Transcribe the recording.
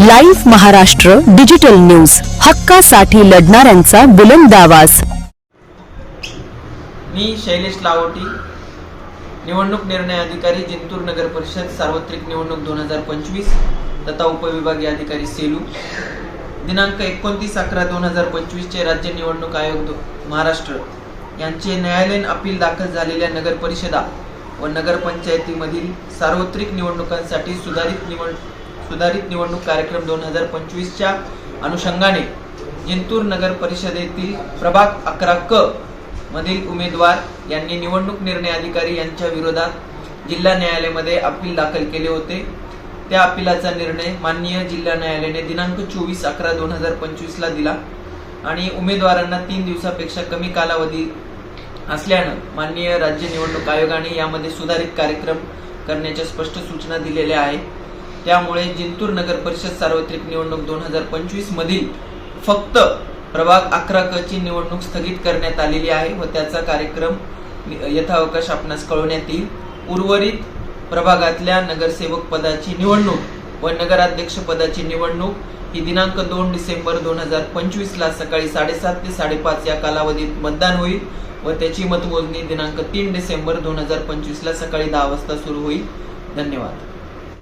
Live Maharashtra digital news, हक्कासाठी लढणाऱ्यांचा बुलंद आवाज। मी शैलेश लावटी, निवडणूक निर्णय अधिकारी, जिंतूर नगर परिषद सार्वत्रिक निवडणूक 2025 तथा उपविभागीय अधिकारी सेलू। दिनांक 29/11/2025 चे राज्य निवडणूक आयोग महाराष्ट्र यांचे न्यायालयीन अपील दाखल झालेल्या नगर परिषदा व नगरपंचायतीमधील सार्वत्रिक निवडणुकांसाठी सुधारित निवडणूक कार्यक्रम 2025 च्या अनुषंगाने जिंतूर नगर परिषदेतील प्रभाग 11 क मधील उमेदवार यांनी निवडणूक निर्णय अधिकारी यांच्या विरोधात जिल्हा न्यायालयामध्ये अपील दाखल केले होते। त्या अपीलाचा निर्णय माननीय जिल्हा न्यायालयाने दिनांक 24/11/2025 ला दिला आणि उमेदवारांना 3 दिवसापेक्षा कमी कालावधी असल्याने माननीय राज्य निवडणूक आयोगाने यामध्ये सुधारित कार्यक्रम करण्याच्या स्पष्ट सूचना दिलेल्या आहेत। त्यामुळे जिंतूर नगर परिषद सार्वत्रिक निवडणूक 2025 मधील फक्त प्रभाग 11 क ची निवडणूक स्थगित करण्यात आलेली आहे व त्याचा कार्यक्रम यथावकाश आपणास कळवण्यात येईल। उर्वरित प्रभागातल्या नगरसेवक पदाची निवडणूक व नगराध्यक्ष पदाची निवडणूक ही दिनांक 2 डिसेंबर 2025 ला सकाळी 7:30 ते 5:30 या कालावधीत मतदान होईल व त्याची मतमोजणी दिनांक 3 डिसेंबर 2025 ला सकाळी 10 वाजता सुरू होईल। धन्यवाद।